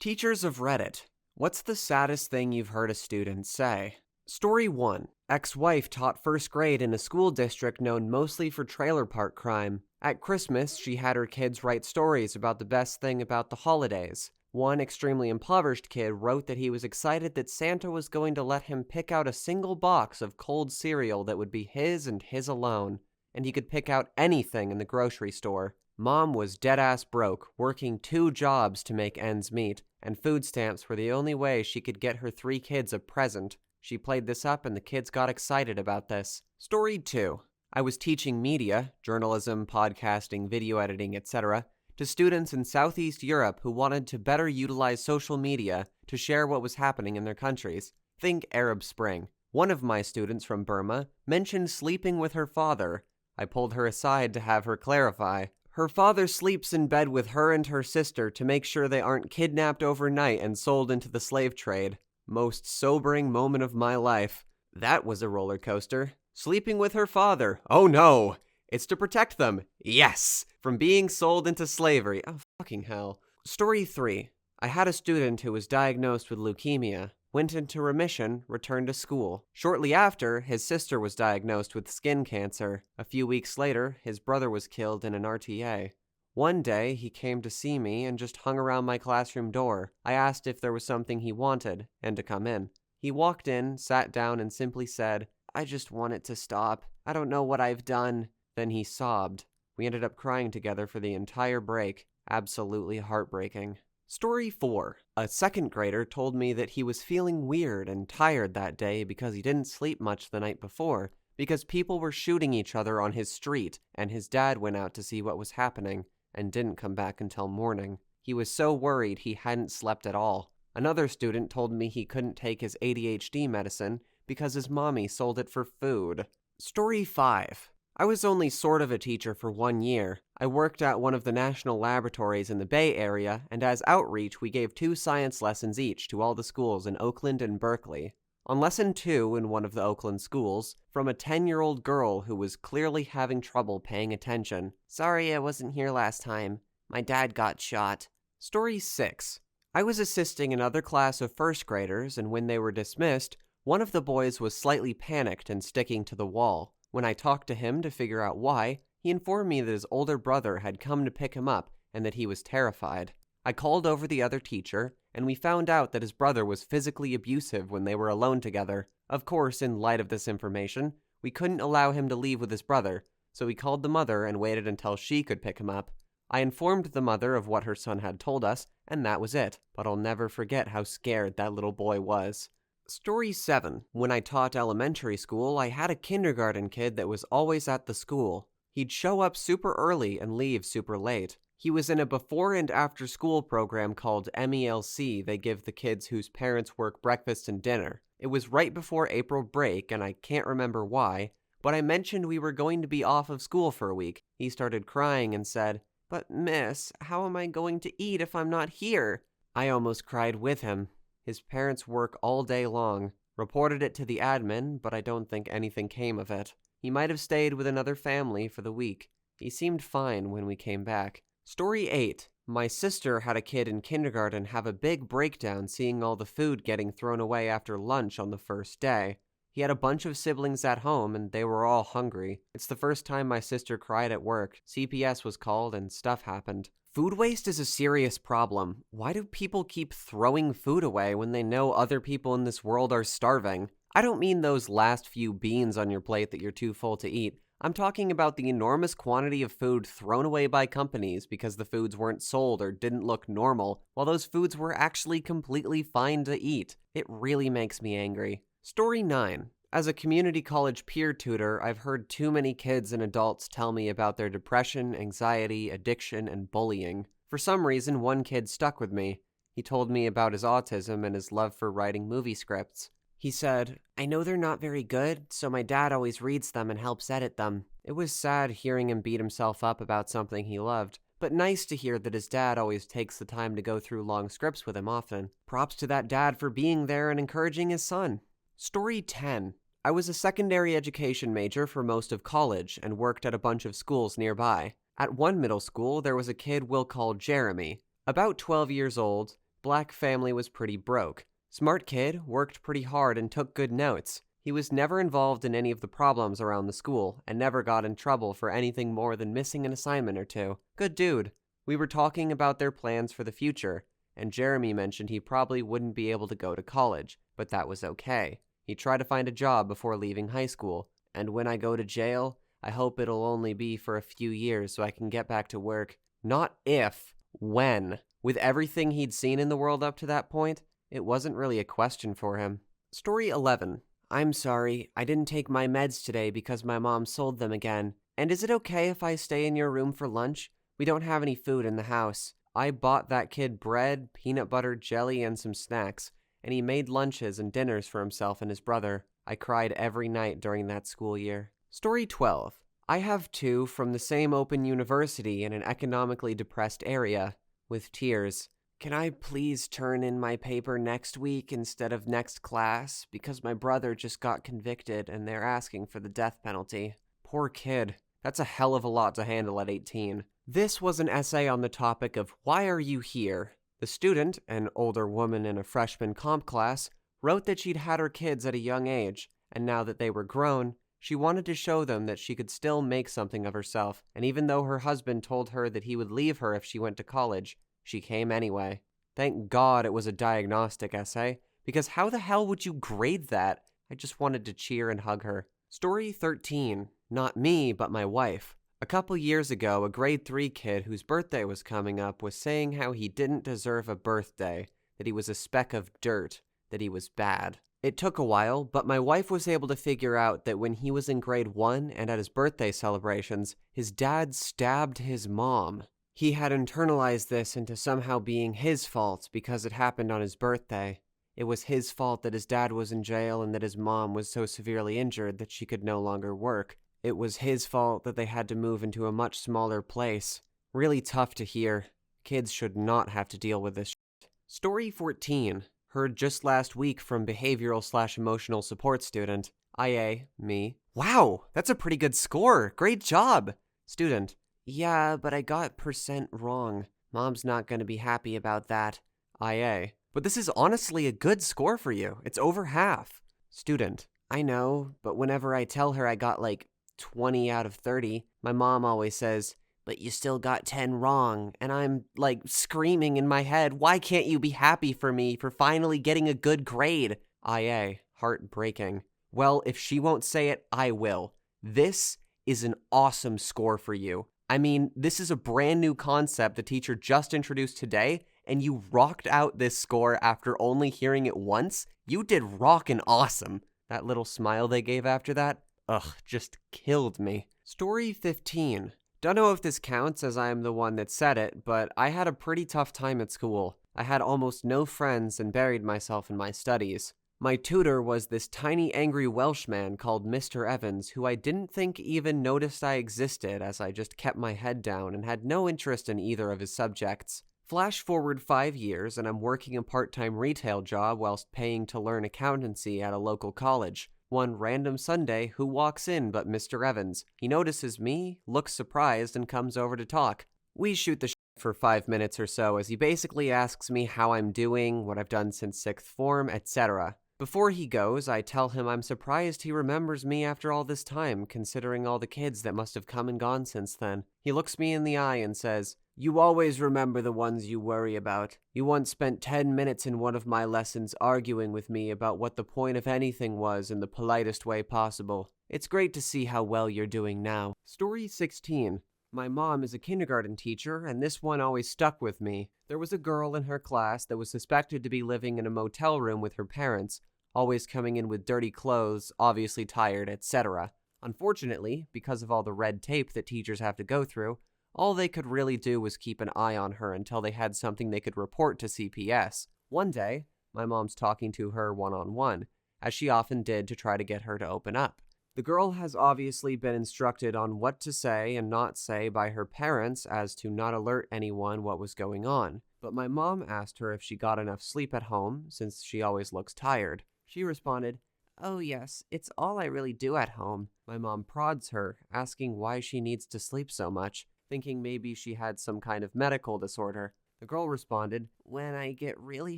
Teachers of Reddit. What's the saddest thing you've heard a student say? Story 1. Ex-wife taught first grade in a school district known mostly for trailer park crime. At Christmas, she had her kids write stories about the best thing about the holidays. One extremely impoverished kid wrote that he was excited that Santa was going to let him pick out a single box of cold cereal that would be his and his alone, and he could pick out anything in the grocery store. Mom was dead-ass broke, working 2 jobs to make ends meet, and food stamps were the only way she could get her 3 kids a present. She played this up and the kids got excited about this. Story 2. I was teaching media, journalism, podcasting, video editing, etc., to students in Southeast Europe who wanted to better utilize social media to share what was happening in their countries. Think Arab Spring. One of my students from Burma mentioned sleeping with her father. I pulled her aside to have her clarify. Her father sleeps in bed with her and her sister to make sure they aren't kidnapped overnight and sold into the slave trade. Most sobering moment of my life. That was a roller coaster. Sleeping with her father. Oh no! It's to protect them. Yes! From being sold into slavery. Oh, fucking hell. Story 3. I had a student who was diagnosed with leukemia, went into remission, returned to school. Shortly after, his sister was diagnosed with skin cancer. A few weeks later, his brother was killed in an RTA. One day, he came to see me and just hung around my classroom door. I asked if there was something he wanted, and to come in. He walked in, sat down, and simply said, "I just want it to stop. I don't know what I've done." Then he sobbed. We ended up crying together for the entire break. Absolutely heartbreaking. Story 4. A second grader told me that he was feeling weird and tired that day because he didn't sleep much the night before, because people were shooting each other on his street, and his dad went out to see what was happening, and didn't come back until morning. He was so worried he hadn't slept at all. Another student told me he couldn't take his ADHD medicine because his mommy sold it for food. Story 5. I was only sort of a teacher for 1 year. I worked at one of the national laboratories in the Bay Area, and as outreach, we gave 2 science lessons each to all the schools in Oakland and Berkeley. On lesson 2 in one of the Oakland schools, from a 10-year-old girl who was clearly having trouble paying attention. "Sorry I wasn't here last time. My dad got shot." Story 6. I was assisting another class of first graders, and when they were dismissed, one of the boys was slightly panicked and sticking to the wall. When I talked to him to figure out why, he informed me that his older brother had come to pick him up and that he was terrified. I called over the other teacher, and we found out that his brother was physically abusive when they were alone together. Of course, in light of this information, we couldn't allow him to leave with his brother, so we called the mother and waited until she could pick him up. I informed the mother of what her son had told us, and that was it, but I'll never forget how scared that little boy was. Story 7. When I taught elementary school, I had a kindergarten kid that was always at the school. He'd show up super early and leave super late. He was in a before and after school program called MELC they give the kids whose parents work breakfast and dinner. It was right before April break, and I can't remember why, but I mentioned we were going to be off of school for a week. He started crying and said, "But miss, how am I going to eat if I'm not here?" I almost cried with him. His parents work all day long. Reported it to the admin, but I don't think anything came of it. He might have stayed with another family for the week. He seemed fine when we came back. Story 8. My sister had a kid in kindergarten have a big breakdown seeing all the food getting thrown away after lunch on the first day. He had a bunch of siblings at home, and they were all hungry. It's the first time my sister cried at work. CPS was called, and stuff happened. Food waste is a serious problem. Why do people keep throwing food away when they know other people in this world are starving? I don't mean those last few beans on your plate that you're too full to eat. I'm talking about the enormous quantity of food thrown away by companies because the foods weren't sold or didn't look normal, while those foods were actually completely fine to eat. It really makes me angry. Story 9. As a community college peer tutor, I've heard too many kids and adults tell me about their depression, anxiety, addiction, and bullying. For some reason, one kid stuck with me. He told me about his autism and his love for writing movie scripts. He said, "I know they're not very good, so my dad always reads them and helps edit them." It was sad hearing him beat himself up about something he loved, but nice to hear that his dad always takes the time to go through long scripts with him often. Props to that dad for being there and encouraging his son. Story 10. I was a secondary education major for most of college and worked at a bunch of schools nearby. At one middle school, there was a kid we'll call Jeremy. About 12 years old, Black family was pretty broke. Smart kid, worked pretty hard and took good notes. He was never involved in any of the problems around the school, and never got in trouble for anything more than missing an assignment or two. Good dude. We were talking about their plans for the future, and Jeremy mentioned he probably wouldn't be able to go to college, but that was okay. He'd try to find a job before leaving high school, and when I go to jail, I hope it'll only be for a few years so I can get back to work. Not if, when. With everything he'd seen in the world up to that point, it wasn't really a question for him. Story 11. I'm sorry, I didn't take my meds today because my mom sold them again. And is it okay if I stay in your room for lunch? We don't have any food in the house. I bought that kid bread, peanut butter, jelly, and some snacks, and he made lunches and dinners for himself and his brother. I cried every night during that school year. Story 12. I have two from the same open university in an economically depressed area, with tears. Can I please turn in my paper next week instead of next class? Because my brother just got convicted and they're asking for the death penalty. Poor kid. That's a hell of a lot to handle at 18. This was an essay on the topic of why are you here? The student, an older woman in a freshman comp class, wrote that she'd had her kids at a young age, and now that they were grown, she wanted to show them that she could still make something of herself, and even though her husband told her that he would leave her if she went to college, she came anyway. Thank God it was a diagnostic essay, because how the hell would you grade that? I just wanted to cheer and hug her. Story 13. Not me, but my wife. A couple years ago, a grade 3 kid whose birthday was coming up was saying how he didn't deserve a birthday, that he was a speck of dirt, that he was bad. It took a while, but my wife was able to figure out that when he was in grade 1 and at his birthday celebrations, his dad stabbed his mom. He had internalized this into somehow being his fault because it happened on his birthday. It was his fault that his dad was in jail and that his mom was so severely injured that she could no longer work. It was his fault that they had to move into a much smaller place. Really tough to hear. Kids should not have to deal with this shit. Story 14. Heard just last week from behavioral/emotional support student. IA, me. Wow, that's a pretty good score. Great job. Student. Yeah, but I got % wrong. Mom's not going to be happy about that. IA. But this is honestly a good score for you. It's over half. Student. I know, but whenever I tell her I got like 20 out of 30, my mom always says, but you still got 10 wrong. And I'm like screaming in my head, why can't you be happy for me for finally getting a good grade? IA. Heartbreaking. Well, if she won't say it, I will. This is an awesome score for you. I mean, this is a brand new concept the teacher just introduced today, and you rocked out this score after only hearing it once? You did rockin' awesome. That little smile they gave after that? Ugh, just killed me. Story 15. Don't know if this counts as I am the one that said it, but I had a pretty tough time at school. I had almost no friends and buried myself in my studies. My tutor was this tiny angry Welshman called Mr. Evans, who I didn't think even noticed I existed as I just kept my head down and had no interest in either of his subjects. Flash forward 5 years and I'm working a part-time retail job whilst paying to learn accountancy at a local college. One random Sunday, who walks in but Mr. Evans? He notices me, looks surprised, and comes over to talk. We shoot the shit for 5 minutes or so as he basically asks me how I'm doing, what I've done since 6th form, etc. Before he goes, I tell him I'm surprised he remembers me after all this time, considering all the kids that must have come and gone since then. He looks me in the eye and says, "You always remember the ones you worry about. You once spent 10 minutes in one of my lessons arguing with me about what the point of anything was in the politest way possible. It's great to see how well you're doing now." Story 16. My mom is a kindergarten teacher, and this one always stuck with me. There was a girl in her class that was suspected to be living in a motel room with her parents, always coming in with dirty clothes, obviously tired, etc. Unfortunately, because of all the red tape that teachers have to go through, all they could really do was keep an eye on her until they had something they could report to CPS. One day, my mom's talking to her one-on-one, as she often did to try to get her to open up. The girl has obviously been instructed on what to say and not say by her parents as to not alert anyone what was going on. But my mom asked her if she got enough sleep at home, since she always looks tired. She responded, "Oh yes, it's all I really do at home." My mom prods her, asking why she needs to sleep so much, thinking maybe she had some kind of medical disorder. The girl responded, "When I get really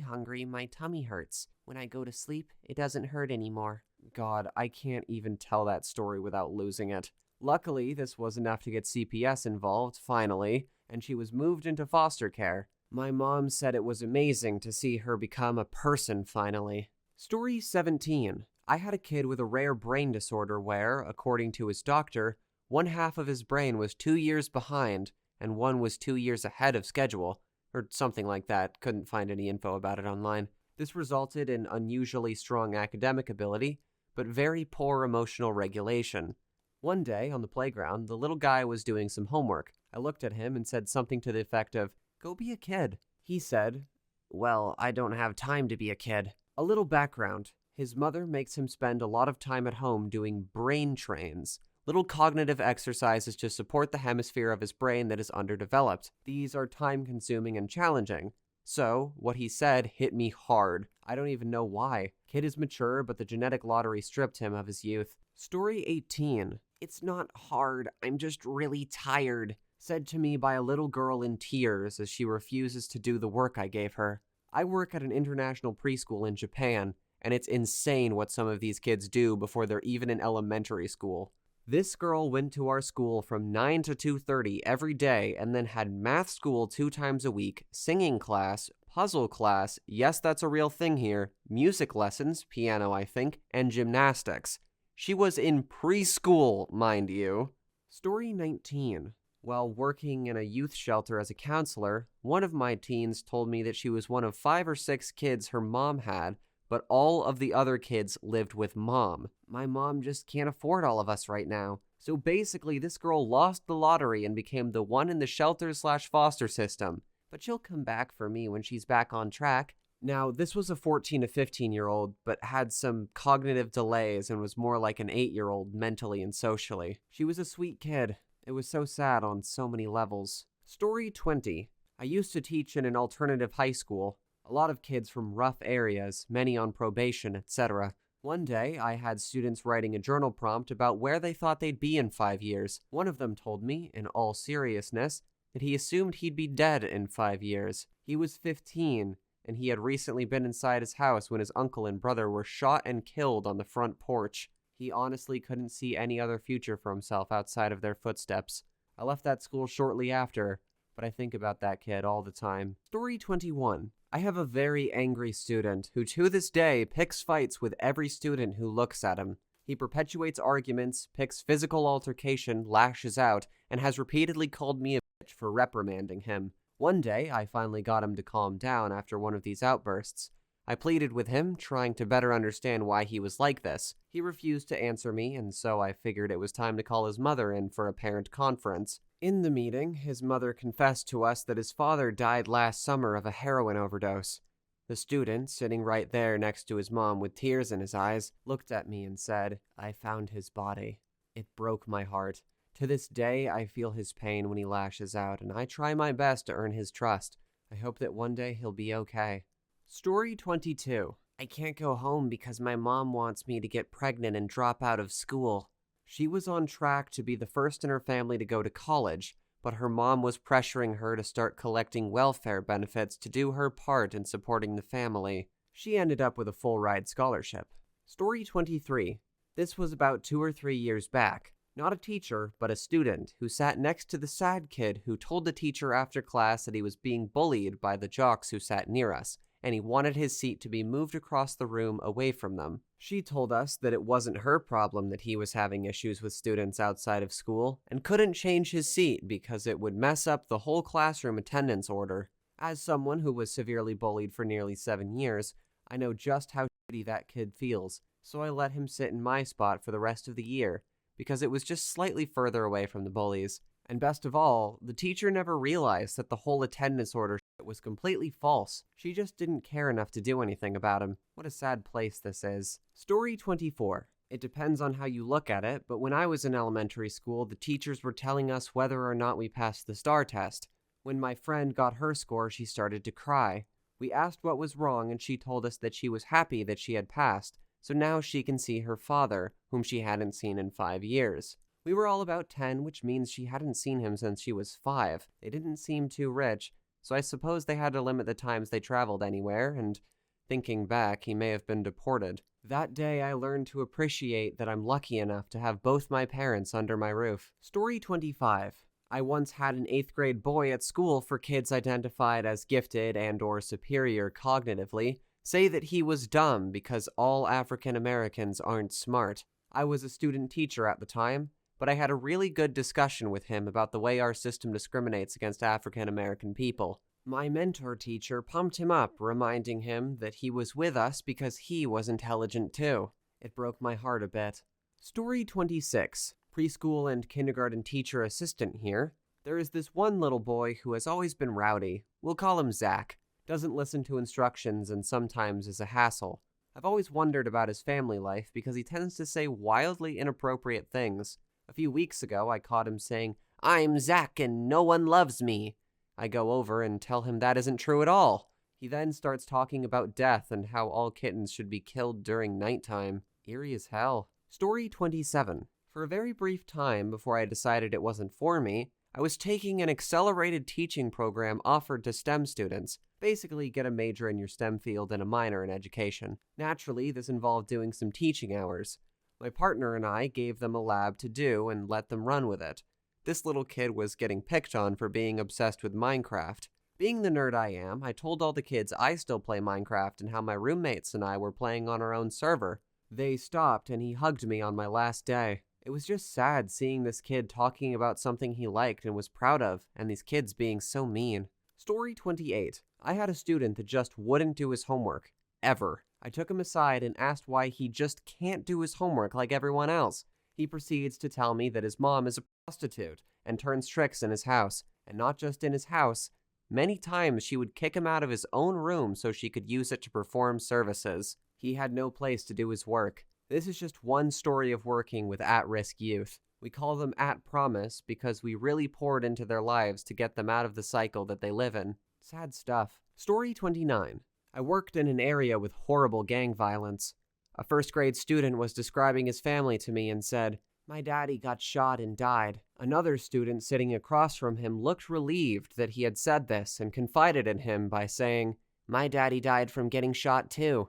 hungry, my tummy hurts. When I go to sleep, it doesn't hurt anymore." God, I can't even tell that story without losing it. Luckily, this was enough to get CPS involved, finally, and she was moved into foster care. My mom said it was amazing to see her become a person finally. Story 17. I had a kid with a rare brain disorder where, according to his doctor, one half of his brain was 2 years behind and one was 2 years ahead of schedule, or something like that. Couldn't find any info about it online. This resulted in unusually strong academic ability, but very poor emotional regulation. One day, on the playground, the little guy was doing some homework. I looked at him and said something to the effect of, "Go be a kid." He said, "Well, I don't have time to be a kid." A little background. His mother makes him spend a lot of time at home doing brain trains, little cognitive exercises to support the hemisphere of his brain that is underdeveloped. These are time-consuming and challenging. So, what he said hit me hard. I don't even know why. Kid is mature, but the genetic lottery stripped him of his youth. Story 18. It's not hard, I'm just really tired, said to me by a little girl in tears as she refuses to do the work I gave her. I work at an international preschool in Japan, and it's insane what some of these kids do before they're even in elementary school. This girl went to our school from 9 to 2:30 every day and then had math school 2 times a week, singing class, puzzle class, yes, that's a real thing here, music lessons, piano I think, and gymnastics. She was in preschool, mind you. Story 19. While working in a youth shelter as a counselor, one of my teens told me that she was one of 5 or 6 kids her mom had, but all of the other kids lived with mom. My mom just can't afford all of us right now. So basically, this girl lost the lottery and became the one in the shelter/foster system. But she'll come back for me when she's back on track. Now, this was a 14 to 15-year-old, but had some cognitive delays and was more like an 8-year-old mentally and socially. She was a sweet kid. It was so sad on so many levels. Story 20. I used to teach in an alternative high school. A lot of kids from rough areas, many on probation, etc. One day, I had students writing a journal prompt about where they thought they'd be in 5 years. One of them told me, in all seriousness, that he assumed he'd be dead in 5 years. He was 15, and he had recently been inside his house when his uncle and brother were shot and killed on the front porch. He honestly couldn't see any other future for himself outside of their footsteps. I left that school shortly after, but I think about that kid all the time. Story 21. I have a very angry student who to this day picks fights with every student who looks at him. He perpetuates arguments, picks physical altercation, lashes out, and has repeatedly called me a bitch for reprimanding him. One day, I finally got him to calm down after one of these outbursts. I pleaded with him, trying to better understand why he was like this. He refused to answer me, and so I figured it was time to call his mother in for a parent conference. In the meeting, his mother confessed to us that his father died last summer of a heroin overdose. The student, sitting right there next to his mom with tears in his eyes, looked at me and said, "I found his body." It broke my heart. To this day, I feel his pain when he lashes out, and I try my best to earn his trust. I hope that one day he'll be okay. Story 22. I can't go home because my mom wants me to get pregnant and drop out of school. She was on track to be the first in her family to go to college, but her mom was pressuring her to start collecting welfare benefits to do her part in supporting the family. She ended up with a full-ride scholarship. Story 23. This was about 2 or 3 years back. Not a teacher, but a student who sat next to the sad kid who told the teacher after class that he was being bullied by the jocks who sat near us, and he wanted his seat to be moved across the room away from them. She told us that it wasn't her problem that he was having issues with students outside of school, and couldn't change his seat because it would mess up the whole classroom attendance order. As someone who was severely bullied for nearly 7 years, I know just how shitty that kid feels, so I let him sit in my spot for the rest of the year, because it was just slightly further away from the bullies. And best of all, the teacher never realized that the whole attendance order shit was completely false. She just didn't care enough to do anything about him. What a sad place this is. Story 24. It depends on how you look at it, but when I was in elementary school, the teachers were telling us whether or not we passed the STAR test. When my friend got her score, she started to cry. We asked what was wrong, and she told us that she was happy that she had passed, so now she can see her father, whom she hadn't seen in 5 years. We were all about 10, which means she hadn't seen him since she was 5. They didn't seem too rich, so I suppose they had to limit the times they traveled anywhere, and thinking back, he may have been deported. That day, I learned to appreciate that I'm lucky enough to have both my parents under my roof. Story 25. I once had an 8th grade boy at school for kids identified as gifted and or superior cognitively say that he was dumb because all African Americans aren't smart. I was a student teacher at the time, but I had a really good discussion with him about the way our system discriminates against African American people. My mentor teacher pumped him up, reminding him that he was with us because he was intelligent too. It broke my heart a bit. Story 26. Preschool and kindergarten teacher assistant here. There is this one little boy who has always been rowdy. We'll call him Zach. Doesn't listen to instructions and sometimes is a hassle. I've always wondered about his family life because he tends to say wildly inappropriate things. A few weeks ago, I caught him saying, "I'm Zach and no one loves me." I go over and tell him that isn't true at all. He then starts talking about death and how all kittens should be killed during nighttime. Eerie as hell. Story 27. For a very brief time before I decided it wasn't for me, I was taking an accelerated teaching program offered to STEM students. Basically, get a major in your STEM field and a minor in education. Naturally, this involved doing some teaching hours. My partner and I gave them a lab to do and let them run with it. This little kid was getting picked on for being obsessed with Minecraft. Being the nerd I am, I told all the kids I still play Minecraft and how my roommates and I were playing on our own server. They stopped and he hugged me on my last day. It was just sad seeing this kid talking about something he liked and was proud of, and these kids being so mean. Story 28. I had a student that just wouldn't do his homework. Ever. I took him aside and asked why he just can't do his homework like everyone else. He proceeds to tell me that his mom is a prostitute and turns tricks in his house, and not just in his house. Many times she would kick him out of his own room so she could use it to perform services. He had no place to do his work. This is just one story of working with at-risk youth. We call them at promise because we really poured into their lives to get them out of the cycle that they live in. Sad stuff. Story 29. I worked in an area with horrible gang violence. A first-grade student was describing his family to me and said, "My daddy got shot and died." Another student sitting across from him looked relieved that he had said this and confided in him by saying, "My daddy died from getting shot too."